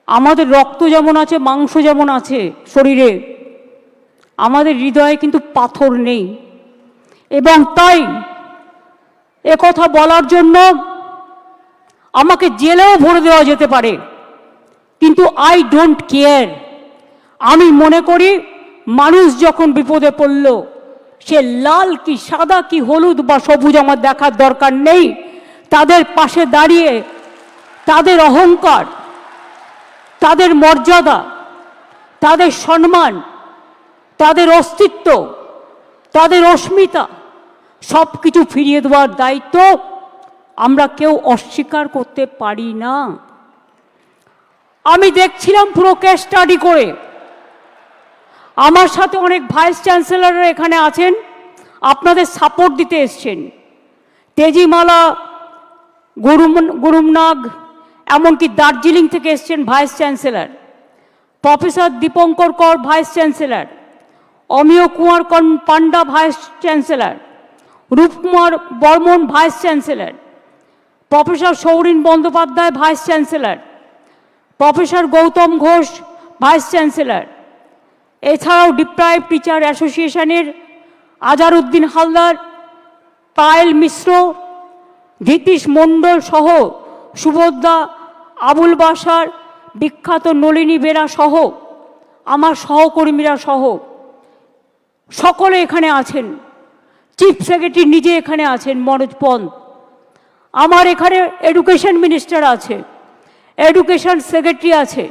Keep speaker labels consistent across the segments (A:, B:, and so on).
A: আমাদের রক্ত যেমন আছে, মাংস যেমন আছে শরীরে, আমাদের হৃদয়ে কিন্তু পাথর নেই। এবং তাই একথা বলার জন্য আমাকে জেলেও ভরে দেওয়া যেতে পারে, কিন্তু আই ডোন্ট কেয়ার। আমি মনে করি মানুষ যখন বিপদে পড়ল, সে লাল কি সাদা কি হলুদ বা সবুজ আমার দেখার দরকার নেই। তাদের পাশে দাঁড়িয়ে তাদের অহংকার, তাদের মর্যাদা, তাদের সম্মান, তাদের অস্তিত্ব, তাদের অস্মিতা সব কিছু ফিরিয়ে দেওয়ার দায়িত্ব আমরা কেউ অস্বীকার করতে পারি না। আমি দেখছিলাম পুরো কেস স্টাডি করে। আমার সাথে অনেক ভাইস চ্যান্সেলররা এখানে আছেন, আপনাদের সাপোর্ট দিতে এসছেন। তেজিমালা, গুরুমনাগ, এমনকি দার্জিলিং থেকে এসছেন vice chancellor, professor Dipankar Kar vice chancellor, Amiya Kumar Panda vice chancellor, Rupkumar Barman vice chancellor, professor Saurin Bandyopadhyay vice chancellor, professor Gautam Ghosh vice chancellor, এছাড়াও ডিপ্রাইভ টিচার অ্যাসোসিয়েশনের আজারউদ্দিন হালদার, পায়েল মিশ্র, ধীতিশ মণ্ডল সহ সুভদ্রা, আবুল বাসার, বিখ্যাত নলিনী বেরা সহ আমার সহকর্মীরা সহ সকলে এখানে আছেন। চিফ সেক্রেটারি নিজে এখানে আছেন মনোজ পন্ত। আমার এখানে এডুকেশন মিনিস্টার আছে, এডুকেশন সেক্রেটারি আছে,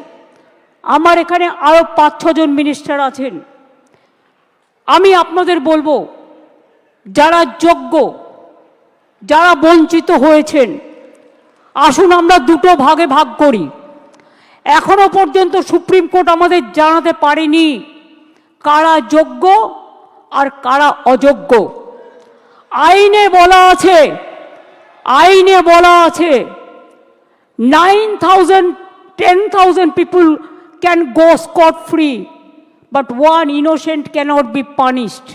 A: আমার এখানে আরও 5-6 জন মিনিস্টার আছেন। আমি আপনাদের বলবো, যারা যোগ্য, যারা বঞ্চিত হয়েছেন, আসুন আমরা দুটো ভাগে ভাগ করি। এখনো পর্যন্ত সুপ্রিম কোর্ট আমাদের জানাতে পারেনি কারা যোগ্য আর কারা অযোগ্য। আইনে বলা আছে, আইনে বলা আছে 9,000, 10,000 people can go scot free, but one innocent cannot be punished.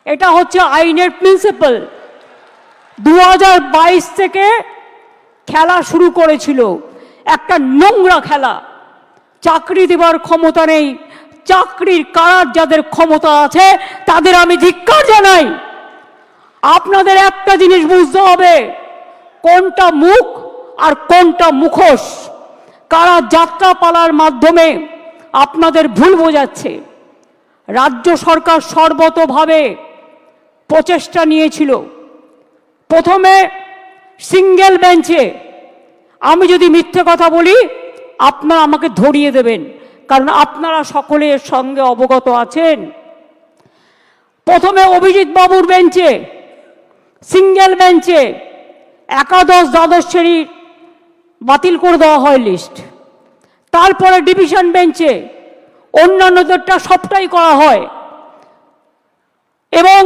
A: এটা হচ্ছে আইনের প্রিন্সিপাল। 2022 থেকে খেলা শুরু করেছিল, একটা নোংরা খেলা। চাকরি দেওয়ার ক্ষমতা নেই, চাকরির কারার যাদের ক্ষমতা আছে তাদের আমি ধিক্কার জানাই। আপনাদের একটা জিনিস বুঝতে হবে, কোনটা মুখ আর কোনটা মুখোশ। কারা যাত্রাপালার মাধ্যমে আপনাদের ভুল বোঝাচ্ছে। রাজ্য সরকার সর্বতোভাবে প্রচেষ্টা নিয়েছিল। প্রথমে সিঙ্গেল বেঞ্চে, আমি যদি মিথ্যে কথা বলি আপনারা আমাকে ধরিয়ে দেবেন, কারণ আপনারা সকলে এর সঙ্গে অবগত আছেন। প্রথমে অভিজিৎ বাবুর বেঞ্চে, সিঙ্গেল বেঞ্চে একাদশ দ্বাদশ শ্রেণী বাতিল করে দেওয়া হয় লিস্ট। তারপরে ডিভিশন বেঞ্চে অন্যান্যদেরটা সবটাই করা হয় এবং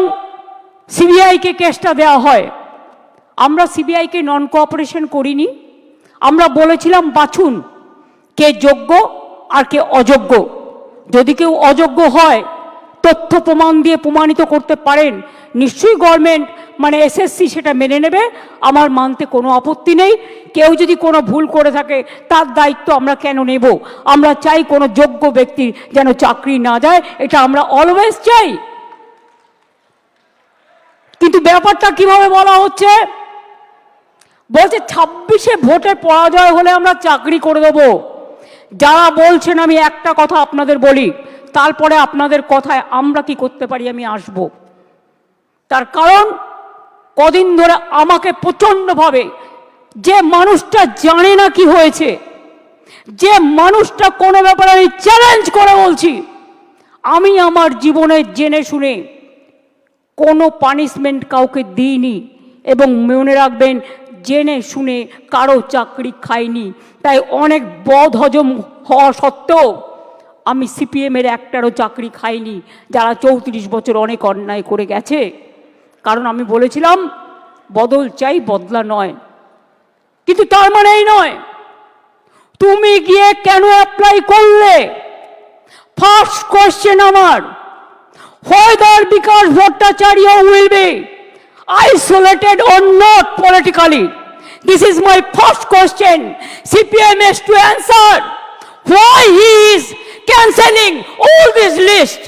A: সিবিআইকে কেসটা দেওয়া হয়। আমরা সিবিআইকে নন কোঅপারেশন করিনি। আমরা বলেছিলাম বাছুন কে যোগ্য আর কে অযোগ্য। যদি কেউ অযোগ্য হয়, তথ্য প্রমাণ দিয়ে প্রমাণিত করতে পারেন, নিশ্চয়ই গভর্নমেন্ট মানে এসএসসি সেটা মেনে নেবে, আমার মানতে কোনো আপত্তি নেই। কেউ যদি কোনো ভুল করে থাকে তার দায়িত্ব আমরা কেন নেব? আমরা চাই কোনো যোগ্য ব্যক্তির যেন চাকরি না যায়, এটা আমরা অলওয়েজ চাই। কিন্তু ব্যাপারটা কিভাবে বলা হচ্ছে, বলছে 26-এ ভোটে পরাজয় হলে আমরা চাকরি করে দেব। যারা বলছেন, আমি একটা কথা আপনাদের বলি, তারপরে আপনাদের কথায় আমরা কি করতে পারি আমি আসব। তার কারণ কদিন ধরে আমাকে প্রচণ্ডভাবে, যে মানুষটা জানে না কি হয়েছে, যে মানুষটা কোনো ব্যাপারে আমি চ্যালেঞ্জ করে বলছি, আমি আমার জীবনে জেনে শুনে কোনো পানিশমেন্ট কাউকে দিইনি এবং মনে রাখবেন জেনে শুনে কারো চাকরি খাইনি। তাই অনেক বদহজম হওয়া সত্ত্বেও আমি সিপিএমের একটারও চাকরি খাইনি, যারা 34 বছর অনেক অন্যায় করে গেছে। কারণ আমি বলেছিলাম বদল চাই, বদলা নয়। কিন্তু তার মানে এই নয় তুমি গিয়ে কেন অ্যাপ্লাই করলে। ফার্স্ট কোয়েশ্চেন আমার, whether Vikas Bhattacharya will be isolated or not politically. This is my first question. CPM has to answer cancelling all this list.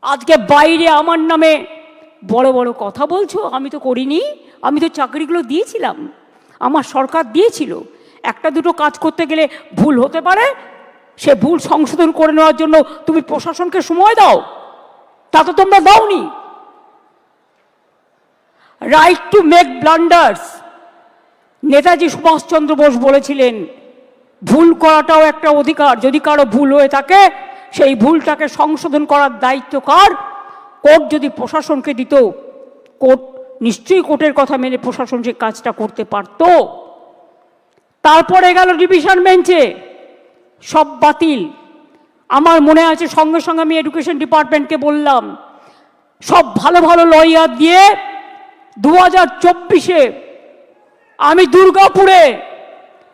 A: আজকে বাইরে আমার নামে বড় বড় কথা বলছো, আমি তো করিনি, আমি তো চাকরিগুলো দিয়েছিলাম, আমার সরকার দিয়েছিল। একটা দুটো কাজ করতে গেলে ভুল হতে পারে, সে ভুল সংশোধন করে নেওয়ার জন্য তুমি প্রশাসনকে সময় দাও, তা তো তোমরা দাওনি। Right to make blunders, Netaji Subhash Chandra Bose বলেছিলেন ভুল করাটাও একটা অধিকার, যদি কারো ভুল হয়ে থাকে সেই ভুলটাকে সংশোধন করার দায়িত্ব কার? কোর্ট যদি প্রশাসনকে দিত, কোর্ট নিশ্চয়ই কোর্টের কথা মেনে প্রশাসন সে কাজটা করতে পারত। তারপরে গেল ডিভিশন বেঞ্চে, সব বাতিল। আমার মনে আছে সঙ্গে সঙ্গে আমি এডুকেশন ডিপার্টমেন্টকে বললাম, সব ভালো ভালো লয়ার দিয়ে 2024-এ আমি দুর্গাপুরে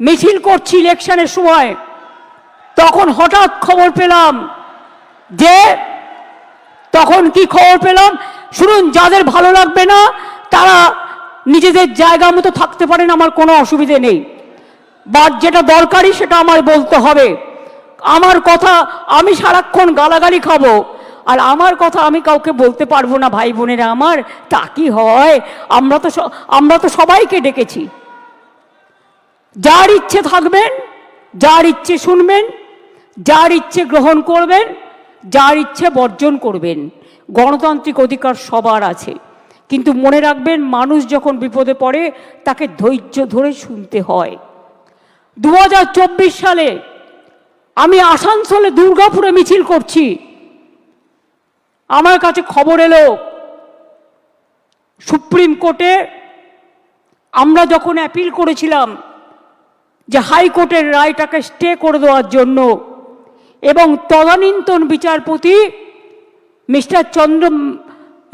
A: মিছিল করছি ইলেকশনের সময়, তখন হঠাৎ খবর পেলাম যে, তখন কি খবর পেলাম শুনুন, যাদের ভালো লাগবে না তারা নিজেদের জায়গা মতো থাকতে পারেন, আমার কোনো অসুবিধে নেই, বাট যেটা দরকারি সেটা আমার বলতে হবে। আমার কথা আমি সারাক্ষণ গালাগালি খাবো, আর আমার কথা আমি কাউকে বলতে পারবো না ভাই বোনেরা আমার, তা কি হয়? আমরা তো সবাইকে ডেকেছি। যার ইচ্ছে থাকবেন, যার ইচ্ছে শুনবেন, যার ইচ্ছে গ্রহণ করবেন, যার ইচ্ছে বর্জন করবেন, গণতান্ত্রিক অধিকার সবার আছে। কিন্তু মনে রাখবেন, মানুষ যখন বিপদে পড়ে তাকে ধৈর্য ধরে শুনতে হয়। 2024 সালে আমি আসানসোলে দুর্গাপুরে মিছিল করছি, আমার কাছে খবর এলো সুপ্রিম কোর্টে আমরা যখন অ্যাপিল করেছিলাম যে হাইকোর্টের রায়টাকে স্টে করে দেওয়ার জন্য, এবং তদানীন্তন বিচারপতি মিস্টার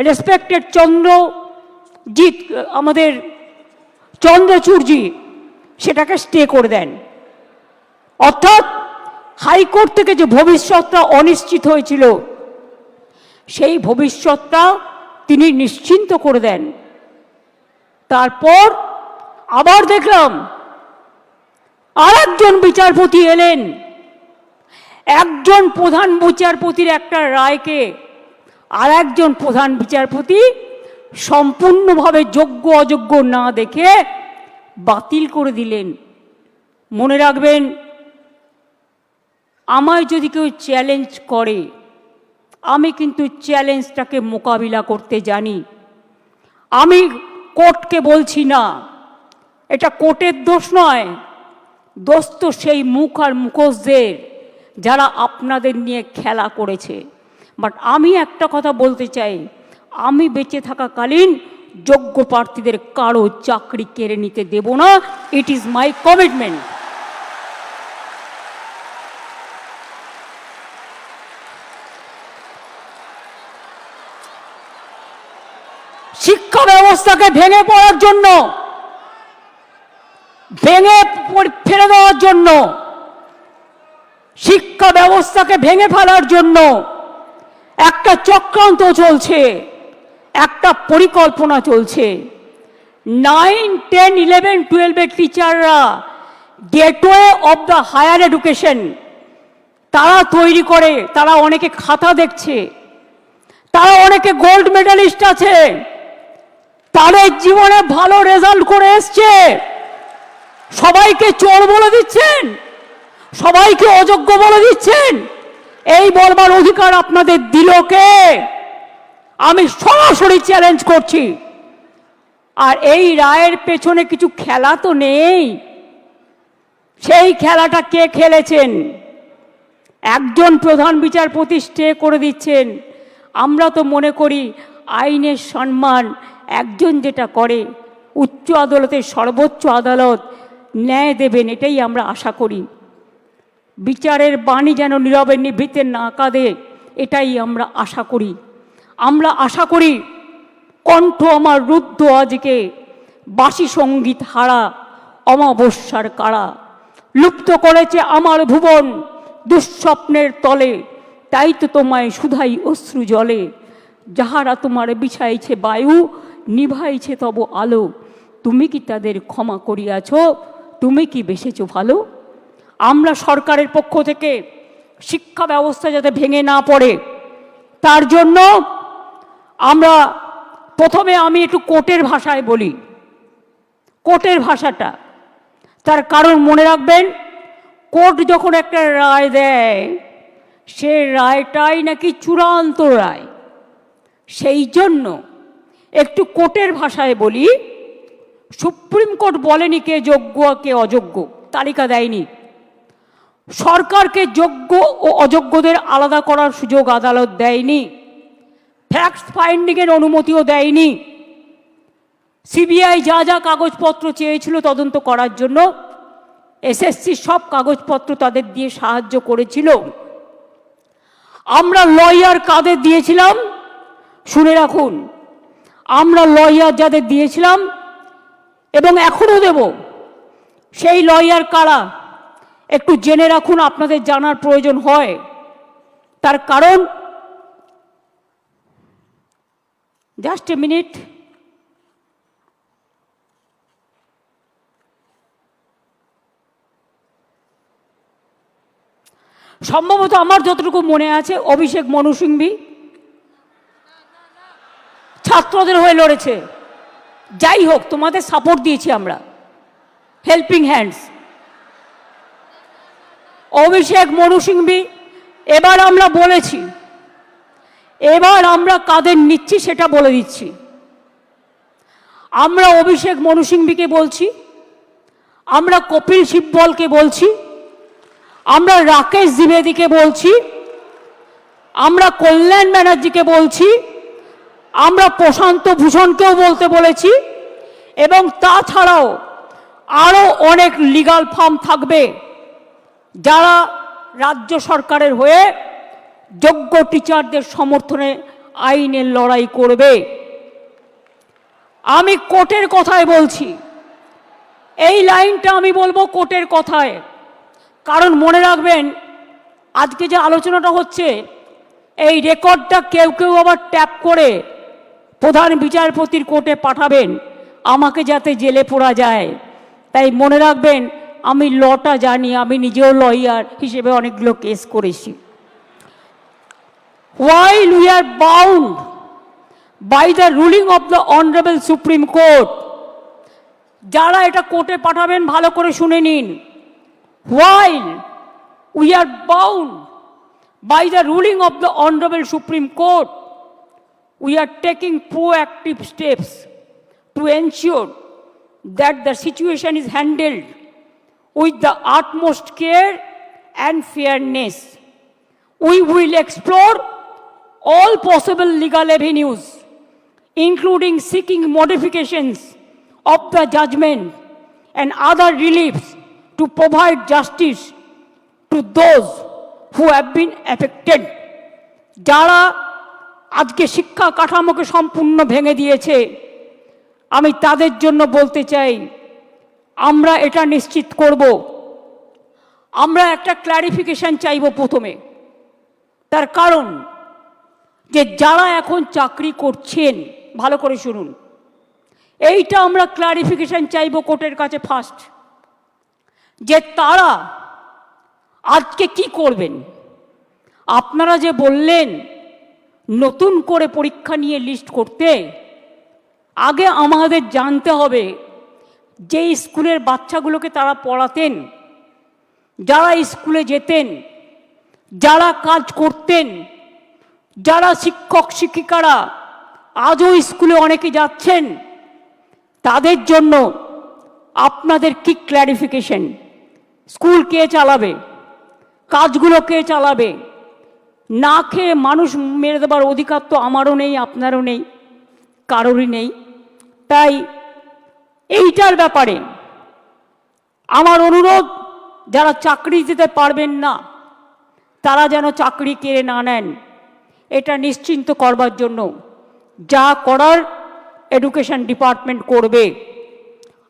A: রেসপেক্টেড চন্দ্রজিৎ, আমাদের চন্দ্রচূড়জি সেটাকে স্টে করে দেন। অর্থাৎ হাইকোর্ট থেকে যে ভবিষ্যৎটা অনিশ্চিত হয়েছিল সেই ভবিষ্যৎটা তিনি নিশ্চিন্ত করে দেন। তারপর আবার দেখলাম আর একজন বিচারপতি এলেন, একজন প্রধান বিচারপতির একটা রায়কে আর একজন প্রধান বিচারপতি সম্পূর্ণভাবে যোগ্য অযোগ্য না দেখে বাতিল করে দিলেন। মনে রাখবেন, আমায় যদি কেউ চ্যালেঞ্জ করে, আমি কিন্তু চ্যালেঞ্জটাকে মোকাবিলা করতে জানি। আমি কোর্টকে বলছি না, এটা কোর্টের দোষ নয়, দোষ তো সেই মুখ আর মুখোশদের যারা আপনাদের নিয়ে খেলা করেছে। বাট আমি একটা কথা বলতে চাই, আমি বেঁচে থাকাকালীন যোগ্য প্রার্থীদের কারো চাকরি কেড়ে নিতে দেব না। It is my commitment. শিক্ষা ব্যবস্থাকে ভেঙে পড়ার জন্য, ভেঙে ফেলে দেওয়ার জন্য, শিক্ষা ব্যবস্থাকে ভেঙে ফেলার জন্য একটা চক্রান্ত চলছে, একটা পরিকল্পনা চলছে। 9, 10, 11, 12 টিচাররা gateway of the higher education তারা তৈরি করে, তারা অনেকে খাতা দেখছে, তারা অনেকে গোল্ড মেডালিস্ট আছে, তাদের জীবনে ভালো রেজাল্ট করে এসছে, সবাইকে চোর বলে দিচ্ছেন, সবাইকে অযোগ্য বলে দিচ্ছেন। এই বলবার অধিকার আপনাদের দিল কে? আমি সরাসরি চ্যালেঞ্জ করছি। আর এই রায়ের পেছনে কিছু খেলা তো নেই, সেই খেলাটা কে খেলেছেন? একজন প্রধান বিচারপতি স্টে করে দিচ্ছেন। আমরা তো মনে করি আইনের সম্মান একজন যেটা করে, উচ্চ আদালতের সর্বোচ্চ আদালত ন্যায় দেবেন, এটাই আমরা আশা করি। বিচারের বাণী যেন নীরবে নিভৃতে না কাঁদে, এটাই আমরা আশা করি। আমরা আশা করি কণ্ঠ আমার রুদ্ধ আজকে, বাসি সঙ্গীত হারা অমাবস্যার কারা, লুপ্ত করেছে আমার ভুবন দুঃস্বপ্নের তলে, তাই তো তোমায় শুধাই অশ্রু জলে, যাহারা তোমার বিছাইছে বায়ু, নিভাইছে তব আলো, তুমি কি তাদের ক্ষমা করিয়াছ? তুমি কি বেসেছ ভালো? আমরা সরকারের পক্ষ থেকে শিক্ষা ব্যবস্থা যাতে ভেঙে না পড়ে, তার জন্য আমরা প্রথমে আমি একটু কোর্টের ভাষায় বলি। কোর্টের ভাষাটা, তার কারণ মনে রাখবেন, কোর্ট যখন একটা রায় দেয় সে রায়টাই নাকি চূড়ান্ত রায়। সেই জন্য একটু কোর্টের ভাষায় বলি। সুপ্রিম কোর্ট বলেনি কে যোগ্য কে অযোগ্য, তালিকা দেয়নি। সরকারকে যোগ্য ও অযোগ্যদের আলাদা করার সুযোগ আদালত দেয়নি। ফ্যাক্ট ফাইন্ডিংয়ের অনুমতিও দেয়নি। সিবিআই যা যা কাগজপত্র চেয়েছিল তদন্ত করার জন্য, এসএসসি সব কাগজপত্র তাদের দিয়ে সাহায্য করেছিল। আমরা লয়ার কাদের দিয়েছিলাম শুনে রাখুন। আমরা লয়ার যাদের দিয়েছিলাম এবং এখনো দেব, সেই লয়ার কারা একটু জেনে রাখুন, আপনাদের জানার প্রয়োজন হয়। তার কারণ, জাস্ট এ মিনিট, সম্ভবত আমার যতটুকু মনে আছে অভিষেক মনু সিংভি ছাত্রদের হয়ে লড়েছে। যাই হোক, তোমাদের সাপোর্ট দিয়েছি আমরা, হেল্পিং হ্যান্ডস। অভিষেক মনু সিংভি, এবার আমরা বলেছি, এবার আমরা কাদের নিচ্ছি সেটা বলে দিচ্ছি। আমরা অভিষেক মনু সিংভিকে বলছি, আমরা কপিল সিব্বলকে বলছি, আমরা রাকেশ দ্বিবেদীকে বলছি, আমরা কল্যাণ ব্যানার্জিকে বলছি, আমরা প্রশান্ত ভূষণকেও বলতে বলেছি, এবং তাছাড়াও আরও অনেক লিগাল ফার্ম থাকবে যারা রাজ্য সরকারের হয়ে যোগ্য টিচারদের সমর্থনে আইনের লড়াই করবে। আমি কোর্টের কথায় বলছি, এই লাইনটা আমি বলবো কোর্টের কথায়। কারণ মনে রাখবেন, আজকে যে আলোচনাটা হচ্ছে এই রেকর্ডটা কেউ কেউ আবার ট্যাপ করে প্রধান বিচারপতির কোর্টে পাঠাবেন আমাকে যাতে জেলে পড়া যায়। তাই মনে রাখবেন, আমি লটা জানি, আমি নিজেও লয়ার হিসেবে অনেকগুলো কেস করেছি। While we are bound by the ruling of the Honorable Supreme Court, যারা এটা কোর্টে পাঠাবেন ভালো করে শুনে নিন। While we are bound by the ruling of the Honorable Supreme Court, we are taking proactive steps to ensure that the situation is handled with the utmost care and fairness. We will explore all possible legal avenues, including seeking modifications of the judgment and other reliefs to provide justice to those who have been affected. যারা আজকে শিক্ষা কাঠামোকে সম্পূর্ণ ভেঙে দিয়েছে, আমি তাদের জন্য বলতে চাই, আমরা এটা নিশ্চিত করব। আমরা একটা ক্ল্যারিফিকেশন চাইব প্রথমে। তার কারণ, যে যারা এখন চাকরি করছেন, ভালো করে শুনুন, এইটা আমরা ক্ল্যারিফিকেশন চাইব কোর্টের কাছে ফার্স্ট, যে তারা আজকে কি করবেন। আপনারা যে বললেন নতুন করে পরীক্ষা নিয়ে লিস্ট করতে, আগে আমাদের জানতে হবে যে স্কুলের বাচ্চাগুলোকে তারা পড়াতেন, যারা স্কুলে যেতেন, যারা কাজ করতেন, যারা শিক্ষক শিক্ষিকারা আজও স্কুলে অনেকে যাচ্ছেন, তাদের জন্য আপনাদের কি ক্ল্যারিফিকেশন? স্কুল কে চালাবে? কাজগুলো কে চালাবে? না খেয়ে মানুষ মেরে দেবার অধিকার তো আমারও নেই, আপনারও নেই, কারোরই নেই। তাই এইটার ব্যাপারে আমার অনুরোধ, যারা চাকরি দিতে পারবেন না তারা যেন চাকরি কেড়ে না নেন, এটা নিশ্চিন্ত করবার জন্য যা করার এডুকেশন ডিপার্টমেন্ট করবে।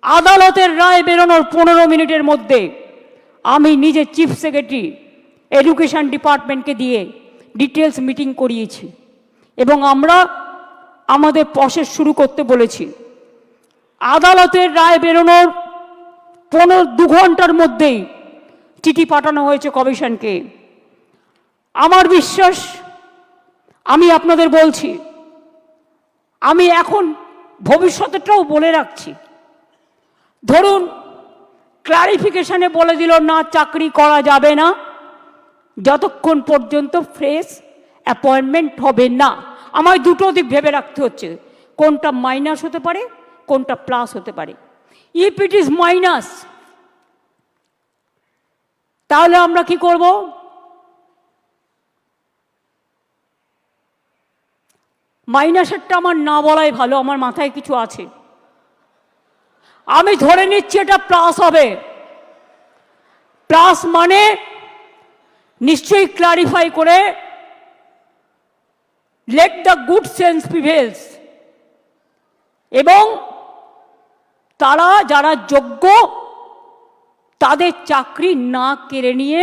A: আদালতের রায় বেরোনোর 15 মিনিটের মধ্যে আমি নিজে চিফ সেক্রেটারি এডুকেশন ডিপার্টমেন্টকে দিয়ে ডিটেলস মিটিং করিয়েছি এবং আমরা আমাদের প্রসেস শুরু করতে বলেছি। আদালতের রায় বেরোনোর 2 ঘন্টার মধ্যেই চিঠি পাঠানো হয়েছে কমিশনকে। আমার বিশ্বাস, আমি আপনাদের বলছি, আমি এখন ভবিষ্যতেরটাও বলে রাখছি। ধরুন ক্লারিফিকেশনে বলে দিল না, চাকরি করা যাবে না যতক্ষণ পর্যন্ত ফ্রেশ অ্যাপয়েন্টমেন্ট হবে না। আমায় দুটো দিক ভেবে রাখতে হচ্ছে, কোনটা মাইনাস হতে পারে, কোনটা প্লাস হতে পারে। ইফ ইট ইজ মাইনাস, তাহলে আমরা কি করব? মাইনাসেরটা আমার না বলাই ভালো, আমার মাথায় কিছু আছে। আমি ধরে নিচ্ছি এটা প্লাস হবে। প্লাস মানে নিশ্চয়ই ক্লারিফাই করে let the good sense prevails, এবং তারা যারা যোগ্য তাদের চাকরি না কেড়ে নিয়ে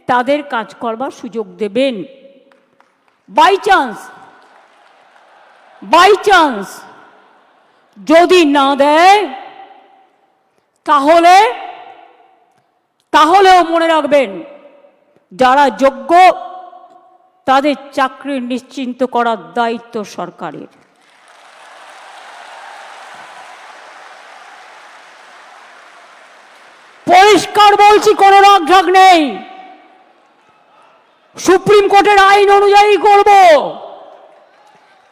A: তাদের কাজ করবার সুযোগ দেবেন। বাই চান্স যদি না দেয়, তাহলেও মনে রাখবেন, যারা যোগ্য তাদের চাকরি নিশ্চিন্ত করার দায়িত্ব সরকারের। পরিষ্কার বলছি, কোনো রাগঢাক নেই। সুপ্রিম কোর্টের আইন অনুযায়ী করব।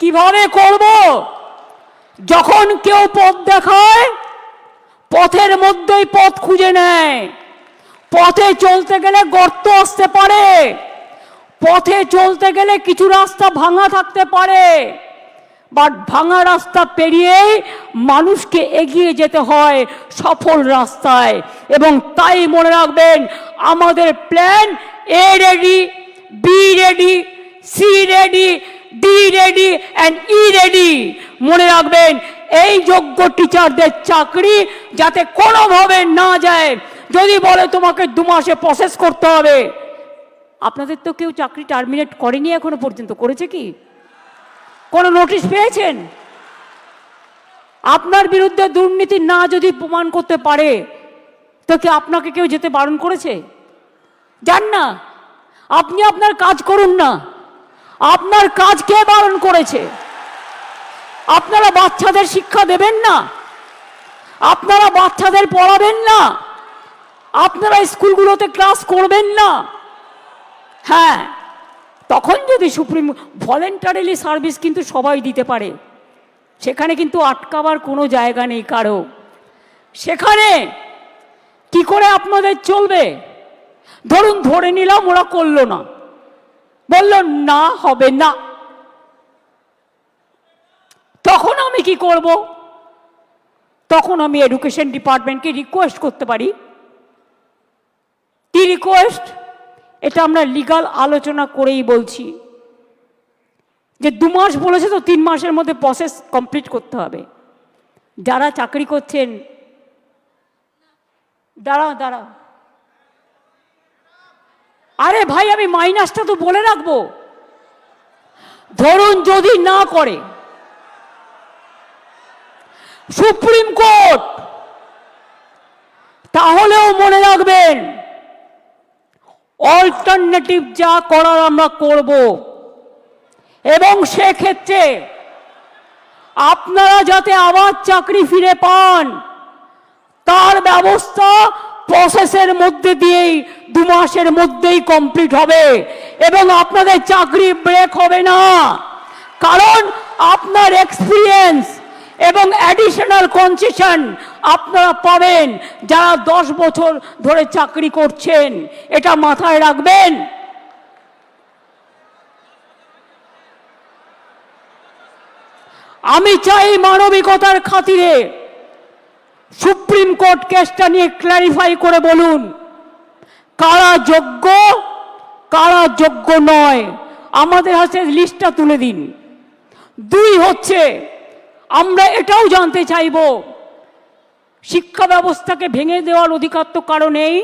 A: কিভাবে করব? যখন কেউ পথ দেখায়, পথের মধ্যেই পথ খুঁজে নেয়। পথে চলতে গেলে গর্ত আসতে পারে, পথে চলতে গেলে কিছু রাস্তা ভাঙা থাকতে পারে, বাট ভাঙা রাস্তা পেরিয়েই মানুষকে এগিয়ে যেতে হয় সফল রাস্তায়। এবং তাই মনে রাখবেন, আমাদের plan A ready, B ready, C ready, D ready and E ready. মনে রাখবেন, এই যোগ্য টিচারদের চাকরি যাতে কোনোভাবে না যায়। যদি বলে তোমাকে 2 মাসে প্রসেস করতে হবে, আপনাদের তো কেউ চাকরি টার্মিনেট করেনি এখনো পর্যন্ত, করেছে কি? কোনো নোটিশ পেয়েছেন? আপনার বিরুদ্ধে দুর্নীতি না যদি প্রমাণ করতে পারে, তো কি আপনাকে কেউ যেতে বারণ করেছে? যান না, আপনি আপনার কাজ করুন না। আপনার কাজ কে বারণ করেছে? আপনারা বাচ্চাদের শিক্ষা দেবেন না? আপনারা বাচ্চাদের পড়াবেন না? আপনারা স্কুলগুলোতে ক্লাস করবেন না? হ্যাঁ, তখন যদি সুপ্রিম ভলেন্টারিলি সার্ভিস কিন্তু সবাই দিতে পারে, সেখানে কিন্তু আটকাবার কোনো জায়গা নেই কারো। সেখানে কি করে আপনাদের চলবে? ধরুন ধরে নিলাম ওরা করলো না, বলল না হবে না, তখন আমি কি করব? তখন আমি এডুকেশন ডিপার্টমেন্টকে রিকোয়েস্ট করতে পারি। কি রিকোয়েস্ট? এটা আমরা লিগাল আলোচনা করেই বলছি যে 2 মাস বলেছে তো 3 মাসের মধ্যে প্রসেস কমপ্লিট করতে হবে। যারা চাকরি করছেন, দাঁড়া, আরে ভাই, আমি মাইনাসটা তো বলে রাখবো। ধরুন যদি না করে সুপ্রিম কোর্ট, তাহলেও মনে রাখবেন অল্টারনেটিভ যা করার আমরা করব। এবং সেক্ষেত্রে আপনারা যাতে আবার চাকরি ফিরে পান, তার ব্যবস্থা প্রসেসের মধ্যে দিয়েই 2 মাসের মধ্যেই কমপ্লিট হবে এবং আপনাদের চাকরি ব্রেক হবে না। কারণ আপনার এক্সপিরিয়েন্স এবং অ্যাডিশনাল কনসেশন আপনারা পাবেন যারা 10 বছর ধরে চাকরি করছেন। এটা মাথায় রাখবেন। আমি চাই মানবিকতার খাতিরে সুপ্রিম কোর্ট কেসটা নিয়ে ক্ল্যারিফাই করে বলুন কারা যোগ্য, কারা যোগ্য নয়। আমাদের হাতে লিস্টটা তুলে দিন। 2 হচ্ছে, আমরা এটাও জানতে চাইব, শিক্ষা ব্যবস্থাকে ভেঙে দেওয়ার অধিকার তো কারো নেই।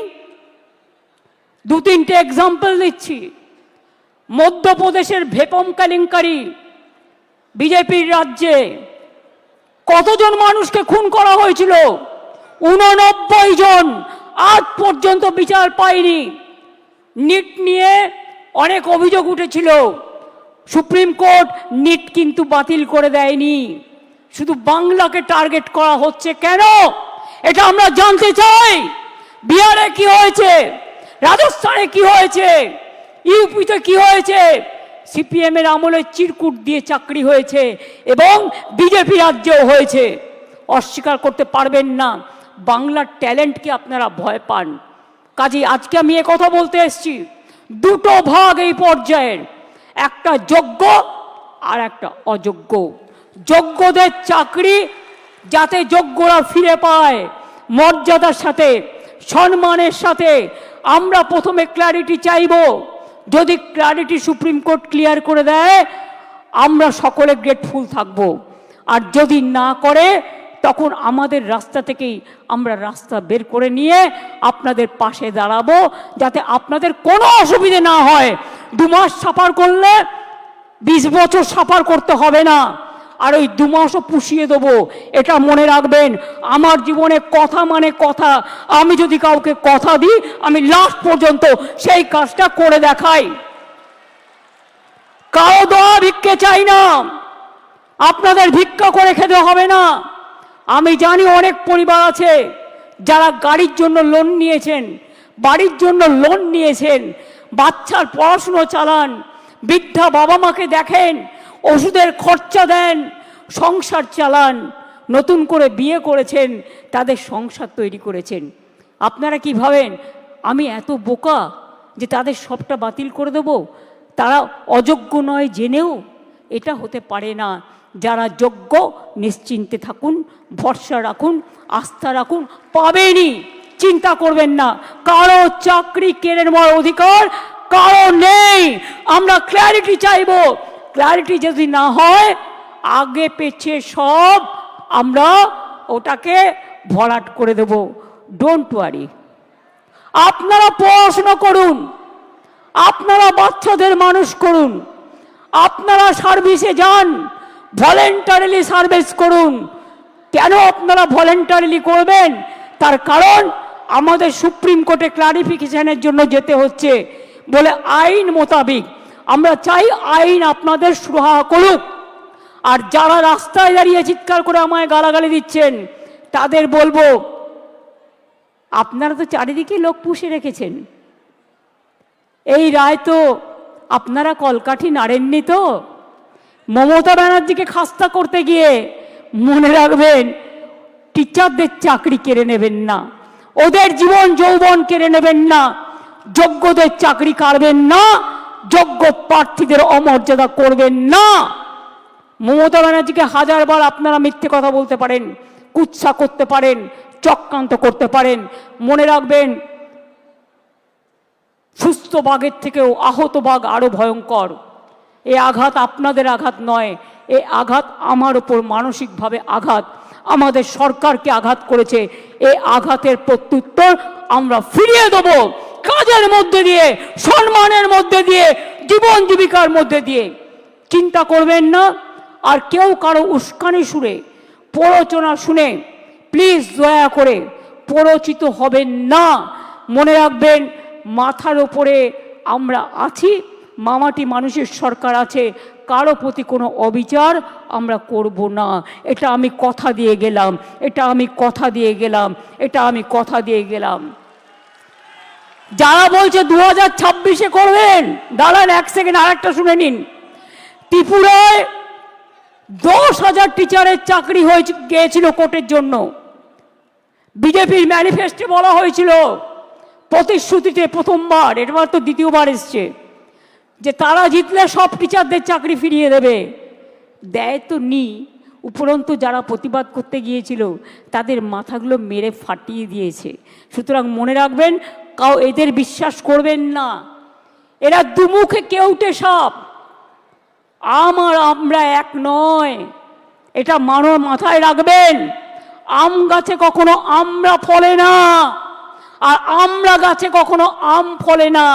A: 2-3টে এক্সাম্পল দিচ্ছি। মধ্যপ্রদেশের ভেপম কেলেঙ্কারি, বিজেপির রাজ্যে কতজন মানুষকে খুন করা হয়েছিল? 89 জন, আজ পর্যন্ত বিচার পায়নি। নিট নিয়ে অনেক অভিযোগ উঠেছিল, সুপ্রিম কোর্ট নিট কিন্তু বাতিল করে দেয়নি, শুধু বাংলাকে টার্গেট করা হচ্ছে কেন, এটা আমরা জানতে চাই। বিহারে কি হয়েছে, রাজস্থানে কি হয়েছে, ইউপিতে কি হয়েছে? সিপিএম এর আমলে চিরকুট দিয়ে চাকরি হয়েছে এবং বিজেপি রাজ্যেও হয়েছে। অস্বীকার করতে পারবেন না। বাংলার ট্যালেন্টকে আপনারা ভয় পান। কাজেই আজকে আমি এ কথা বলতে এসেছি, দুটো ভাগ এই পর্যায়ের, একটা যোগ্য আর একটা অযোগ্য। যোগ্যদের চাকরি যাতে যোগ্যরা ফিরে পায় মর্যাদার সাথে, সম্মানের সাথে, আমরা প্রথমে ক্ল্যারিটি চাইব। যদি ক্ল্যারিটি সুপ্রিম কোর্ট ক্লিয়ার করে দেয় আমরা সকলে গ্রেটফুল থাকব, আর যদি না করে তখন আমাদের রাস্তা থেকেই আমরা রাস্তা বের করে নিয়ে আপনাদের পাশে দাঁড়াবো, যাতে আপনাদের কোনো অসুবিধে না হয়। 2 মাস সাফার করলে 20 বছর সাফার করতে হবে না, আর ওই 2 মাসও পুষিয়ে দেবো। এটা মনে রাখবেন, আমার জীবনে কথা মানে কথা। আমি যদি কাউকে কথা দিই আমি লাস্ট পর্যন্ত সেই কাজটা করে দেখাই। কারো দোয়া ভিক্ষে চাই না, আপনাদের ভিক্ষা করে খেতে হবে না। আমি জানি অনেক পরিবার আছে যারা গাড়ির জন্য লোন নিয়েছেন, বাড়ির জন্য লোন নিয়েছেন, বাচ্চার পড়াশুনো চালান, বৃদ্ধা বাবা মাকে দেখেন, ওষুধের খরচা দেন, সংসার চালান, নতুন করে বিয়ে করেছেন, তাদের সংসার তৈরি করেছেন। আপনারা কি ভাবেন আমি এত বোকা যে তাদের সবটা বাতিল করে দেব? তারা অযোগ্য নয় জেনেও? এটা হতে পারে না। যারা যোগ্য নিশ্চিন্তে থাকুন, ভরসা রাখুন, আস্থা রাখুন, পাবেনই, চিন্তা করবেন না। কারো চাকরি কেড়ে নেওয়ার অধিকার কারো নেই। আমরা ক্ল্যারিটি চাইব। ক্ল্যারিটি যদি না হয় আগে পেছে সব আমরা ওটাকে ভরাট করে দেব। Don't worry. আপনারা পড়াশোনা করুন, আপনারা বাচ্চাদের মানুষ করুন, আপনারা সার্ভিসে যান, ভলেন্টারিলি সার্ভিস করুন। কেন আপনারা ভলেন্টারিলি করবেন? তার কারণ আমাদের সুপ্রিম কোর্টে ক্লারিফিকেশনের জন্য যেতে হচ্ছে বলে আইন মোতাবেক আমরা চাই আইন আপনাদের সুরাহা করুক। আর যারা রাস্তায় দাঁড়িয়ে চিৎকার করে আমায় গালাগালি দিচ্ছেন তাদের বলবো, আপনারা তো চারিদিকে লোক পুষে রেখেছেন, এই রায় তো আপনারা কলকাঠি নাড়েননি তো। মমতা ব্যানার্জিকে খাস্তা করতে গিয়ে মনে রাখবেন টিচারদের চাকরি কেড়ে নেবেন না, ওদের জীবন যৌবন কেড়ে নেবেন না, যোগ্যদের চাকরি কাড়বেন না, যোগ্য প্রার্থীদের অমর্যাদা করবেন না। মমতা ব্যানার্জিকে 1000বার আপনারা মিথ্যে কথা বলতে পারেন, কুৎসা করতে পারেন, চক্রান্ত করতে পারেন। মনে রাখবেন সুস্থ বাঘের থেকেও আহত বাঘ আরো ভয়ঙ্কর। এই আঘাত আপনাদের আঘাত নয়, এই আঘাত আমার উপর মানসিকভাবে আঘাত, আমাদের সরকারকে আঘাত করেছে। এই আঘাতের প্রত্যুত্তর আমরা ফিরিয়ে দেব কাজের মধ্যে দিয়ে, সম্মানের মধ্যে দিয়ে, জীবন জীবিকার মধ্যে দিয়ে। চিন্তা করবেন না। আর কেউ কারো উস্কানি সুরে, প্ররোচনা শুনে প্লিজ দয়া করে প্ররোচিত হবেন না। মনে রাখবেন মাথার ওপরে আমরা আছি, মামাটি মানুষের সরকার আছে, কারো প্রতি কোনো অবিচার আমরা করব না। এটা আমি কথা দিয়ে গেলাম, এটা আমি কথা দিয়ে গেলাম, এটা আমি কথা দিয়ে গেলাম। যারা বলছে 2026-এ করবেন, দাঁড়ান 1 সেকেন্ড আরেকটা শুনে নিন। ত্রিপুরায় 10,000 টিচারের চাকরি হয়ে গিয়েছিল কোর্টের জন্য। বিজেপির ম্যানিফেস্টো বলা হয়েছিল প্রতিশ্রুতিতে প্রথমবার, এবার তো দ্বিতীয়বার এসছে, যে তারা জিতলে সব টিচারদের চাকরি ফিরিয়ে দেবে। দেয় তো নি, উপরন্তু যারা প্রতিবাদ করতে গিয়েছিল তাদের মাথাগুলো মেরে ফাটিয়ে দিয়েছে। সুতরাং মনে রাখবেন, এদের বিশ্বাস করবেন না। এরা দুমুখে কেউটে সাপ। আমরা এক নয়, এটা মাথায় রাখবেন। আম গাছে কখনো আমরা ফলে না, আর আমরা গাছে কখনো আম ফলে না,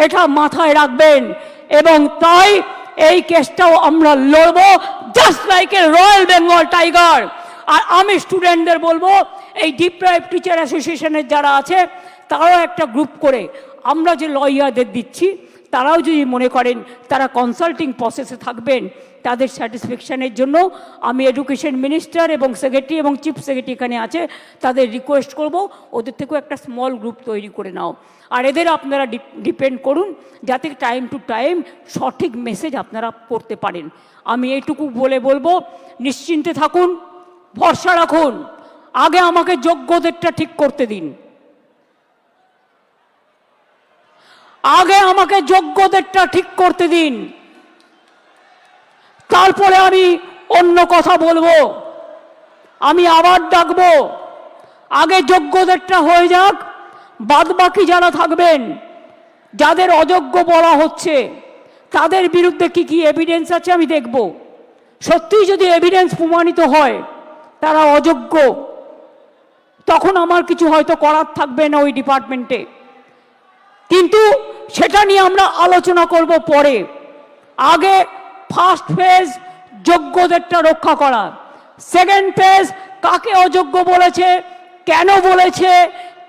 A: এটা মাথায় রাখবেন। এবং তাই এই কেসটাও আমরা লড়বো, just like a royal Bengal tiger. আর আমি স্টুডেন্টদের বলবো, এই ডিপ্রাইভ টিচার অ্যাসোসিয়েশনের যারা আছে তারাও একটা গ্রুপ করে আমরা যে লয়ারদের দিচ্ছি তারাও যদি মনে করেন তারা কনসাল্টিং প্রসেসে থাকবেন, তাদের স্যাটিসফ্যাকশানের জন্য আমি এডুকেশন মিনিস্টার এবং সেক্রেটারি এবং চিফ সেক্রেটারি এখানে আছে, তাদের রিকোয়েস্ট করব ওদের থেকেও একটা স্মল গ্রুপ তৈরি করে নাও। আর এদের আপনারা ডিপেন্ড করুন যাতে টাইম টু টাইম সঠিক মেসেজ আপনারা করতে পারেন। আমি এইটুকু বলবো, নিশ্চিন্তে থাকুন, ভরসা রাখুন। আগে আমাকে যোগ্যদেরটা ঠিক করতে দিন, আগে আমাকে যোগ্যদেরটা ঠিক করতে দিন, তারপরে আমি অন্য কথা বলবো, আমি আবার ডাকবো। আগে যোগ্যদেরটা হয়ে যাক, বাদবাকি যারা থাকবেন, যাদের অযোগ্য বলা হচ্ছে তাদের বিরুদ্ধে কি কি এভিডেন্স আছে আমি দেখব। সত্যিই যদি এভিডেন্স প্রমাণিত হয় তারা অযোগ্য, তখন আমার কিছু হয়তো করার থাকবে না ওই ডিপার্টমেন্টে, কিন্তু সেটা নিয়ে আমরা আলোচনা করব পরে। আগে ফার্স্ট ফেজ যোগ্যদেরটা রক্ষা করা, সেকেন্ড ফেজ কাকে অযোগ্য বলেছে, কেন বলেছে,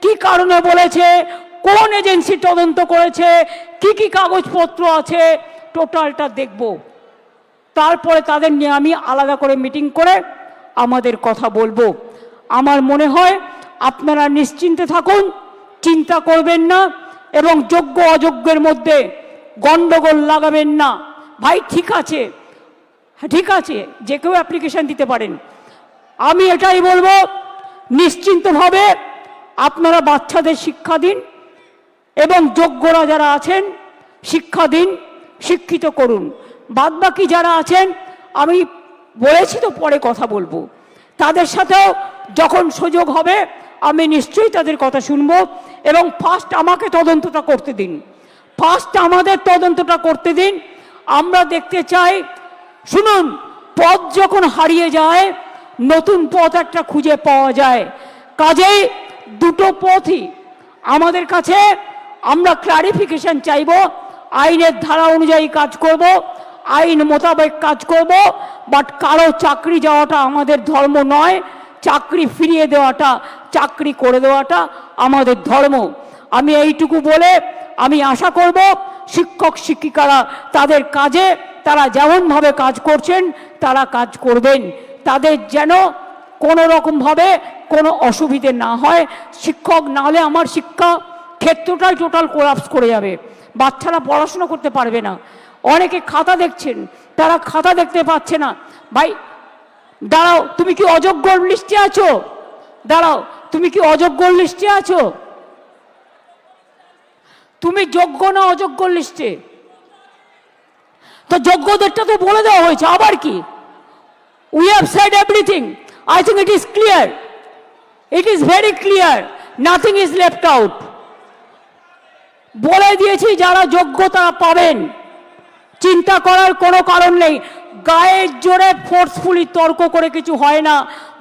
A: কি কারণে বলেছে, কোন এজেন্সি তদন্ত করেছে, কি কি কাগজপত্র আছে, টোটালটা দেখব। তারপরে তাদের নিয়ে আমি আলাদা করে মিটিং করে আমাদের কথা বলবো। আমার মনে হয় আপনারা নিশ্চিন্তে থাকুন, চিন্তা করবেন না এবং যোগ্য অযোগ্যের মধ্যে গন্ডগোল লাগাবেন না। ভাই ঠিক আছে, ঠিক আছে, যে কেউ অ্যাপ্লিকেশন দিতে পারেন। আমি এটাই বলবো, নিশ্চিন্তভাবে আপনারা বাচ্চাদের শিক্ষা দিন এবং যোগ্যরা যারা আছেন শিক্ষা দিন, শিক্ষিত করুন। বাদবাকি যারা আছেন আমি বলেছি তো পরে কথা বলবো, তাদের সাথেও যখন সুযোগ হবে আমি নিশ্চয়ই তাদের কথা শুনবো। এবং ফার্স্ট আমাকে তদন্তটা করতে দিন, ফার্স্ট আমাদের তদন্তটা করতে দিন। আমরা দেখতে চাই, শুনুন, পথ যখন হারিয়ে যায় নতুন পথ একটা খুঁজে পাওয়া যায়। কাজেই দুটো পথই আমাদের কাছে, আমরা ক্লারিফিকেশন চাইব, আইনের ধারা অনুযায়ী কাজ করব, আইন মোতাবেক কাজ করব। বাট কারো চাকরি যাওয়াটা আমাদের ধর্ম নয়, চাকরি ফিরিয়ে দেওয়াটা, চাকরি করে দেওয়াটা আমাদের ধর্ম। আমি এইটুকু বলে আমি আশা করব শিক্ষক শিক্ষিকারা তাদের কাজে তারা যেমনভাবে কাজ করছেন তারা কাজ করবেন, তাদের যেন কোনো রকমভাবে কোনো অসুবিধে না হয়। শিক্ষক না হলে আমার শিক্ষা ক্ষেত্রটাই টোটাল কোলাপস করে যাবে, বাচ্চারা পড়াশোনা করতে পারবে না। অনেকে খাতা দেখছেন, তারা খাতা দেখতে পাচ্ছে না। ভাই দাঁড়াও, তুমি কি অযোগ্য লিস্টে আছো? দাঁড়াও, তুমি কি অযোগ্য লিস্টে আছো? তুমি যোগ্য না অযোগ্য লিস্টে? তো যোগ্যদেরটা তো বলে দেওয়া হয়েছে, আবার কি? We have said everything. I think it is clear, it is very clear, nothing is left out. বলে দিয়েছি যারা যোগ্য তারা পাবেন, চিন্তা করার কোনো কারণ নেই। গায়ের জোরে ফোর্সফুলি তর্ক করে কিছু হয় না,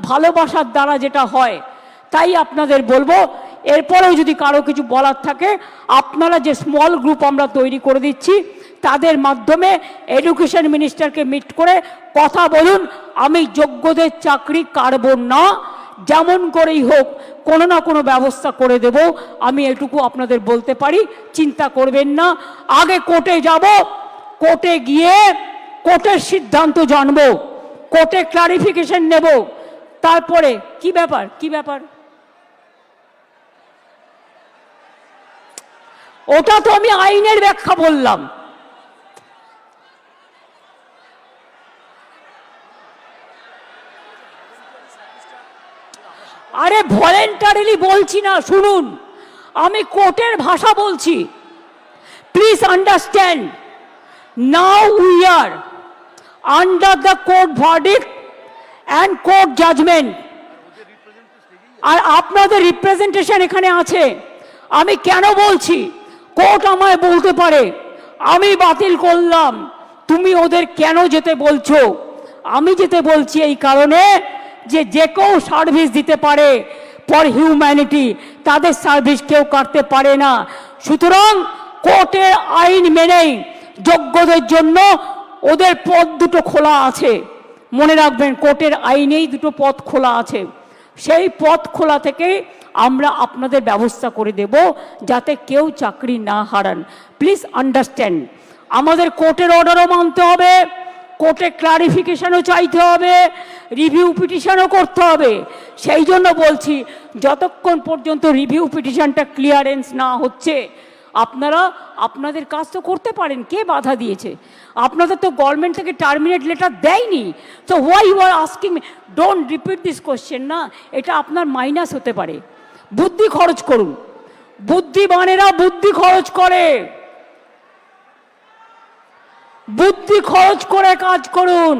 A: ভালোবাসার দ্বারা যেটা হয়। তাই আপনাদের বলবো, এরপরেও যদি কারো কিছু বলার থাকে, আপনারা যে স্মল গ্রুপ আমরা তৈরি করে দিচ্ছি তাদের মাধ্যমে এডুকেশন মিনিস্টারকে মিট করে কথা বলুন। আমি যোগ্যদের চাকরি কাড়ব না, যেমন করেই হোক কোনো না কোনো ব্যবস্থা করে দেব। আমি এটুকু আপনাদের বলতে পারি, চিন্তা করবেন না। আগে কোর্টে যাব, কোর্টে গিয়ে কোর্টের সিদ্ধান্ত জানব, কোর্টে ক্লারিফিকেশন নেব, তারপরে কি ব্যাপার, কি ব্যাপার ওটা তো আমি আইনের ব্যাখ্যা বললাম। আরে ভলেন্টারিলি বলছি না, শুনুন, আমি কোর্টের ভাষা বলছি। Please understand, now we are under the court verdict and court judgement. আর আপনাদের রিপ্রেজেন্টেশন এখানে আছে। আমি কেন বলছি, কোর্ট আমায় বলতে পারে আমি বাতিল করলাম, তুমি ওদের কেন যেতে বলছো? আমি যেতে বলছি এই কারণে যে যে কেউ সার্ভিস দিতে পারে ফর হিউম্যানিটি, তাদের সার্ভিস কেউ কাটতে পারে না। সুতরাং কোর্টের আইন মেনেই যোগ্যদের জন্য ওদের পথ দুটো খোলা আছে। মনে রাখবেন, কোর্টের আইনেই দুটো পথ খোলা আছে। সেই পথ খোলা থেকে আমরা আপনাদের ব্যবস্থা করে দেব যাতে কেউ চাকরি না হারান। প্লিজ আন্ডারস্ট্যান্ড, আমাদের কোর্টের অর্ডারও মানতে হবে, কোর্টে ক্লারিফিকেশনও চাইতে হবে, রিভিউ পিটিশনও করতে হবে। সেই জন্য বলছি, যতক্ষণ পর্যন্ত রিভিউ পিটিশনটা ক্লিয়ারেন্স না হচ্ছে আপনারা আপনাদের কাজ তো করতে পারেন। কে বাধা দিয়েছে? আপনাদের তো গভর্নমেন্ট থেকে টার্মিনেট লেটার দেয়নি। তো why you are asking me? Don't repeat this question না, এটা আপনার মাইনাস হতে পারে। বুদ্ধি খরচ করুন, বুদ্ধিমানেরা বুদ্ধি খরচ করে, বুদ্ধি খরচ করে কাজ করুন।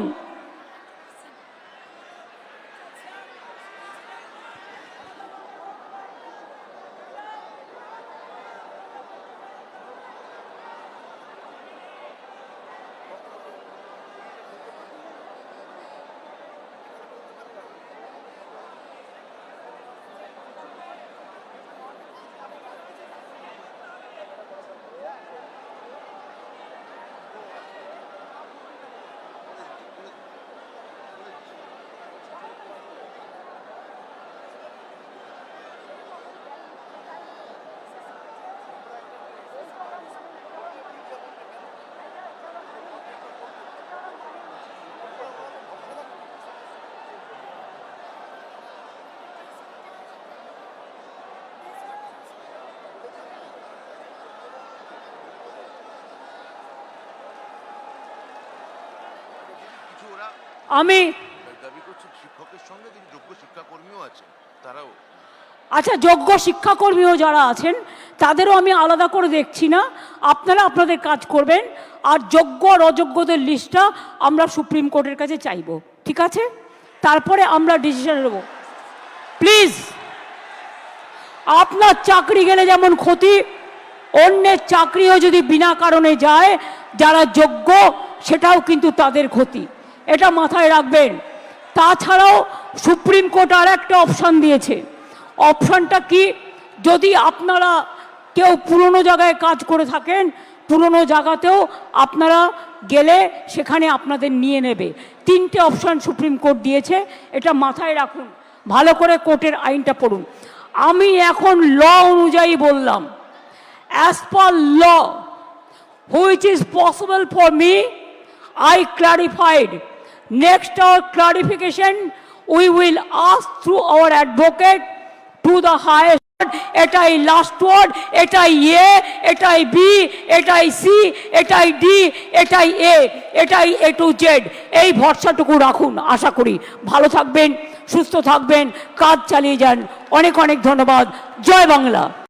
A: আমি
B: শিক্ষকের সঙ্গে যোগ্য শিক্ষাকর্মীও আছে, তারাও
A: আচ্ছা, যোগ্য শিক্ষাকর্মীও যারা আছেন তাদেরও আমি আলাদা করে দেখছি না, আপনারা আপনাদের কাজ করবেন। আর যোগ্য আর অযোগ্যদের লিস্টটা আমরা সুপ্রিম কোর্টের কাছে চাইব, ঠিক আছে? তারপরে আমরা ডিসিশন নেব। প্লিজ, আপনার চাকরি গেলে যেমন ক্ষতি, অন্যের চাকরিও যদি বিনা কারণে যায় যারা যোগ্য, সেটাও কিন্তু তাদের ক্ষতি, এটা মাথায় রাখবেন। তাছাড়াও সুপ্রিম কোর্ট আর একটা অপশান দিয়েছে। অপশানটা কি? যদি আপনারা কেউ পুরনো জায়গায় কাজ করে থাকেন, পুরনো জায়গাতেও আপনারা গেলে সেখানে আপনাদের নিয়ে নেবে। 3টে অপশান সুপ্রিম কোর্ট দিয়েছে, এটা মাথায় রাখুন, ভালো করে কোর্টের আইনটা পড়ুন। আমি এখন ল অনুযায়ী বললাম, as per law which is possible for me, I clarified. Next our clarification, we will ask through our advocate to the highest court. এটাই লাস্ট ওয়ার্ড, এটাই এ, এটাই বি, এটাই সি, এটাই ডি, এটাই এ, এটাই এ টু জেড। এই ভরসাটুকু রাখুন। আশা করি ভালো থাকবেন, সুস্থ থাকবেন, কাজ চালিয়ে যান। অনেক অনেক ধন্যবাদ। জয় বাংলা।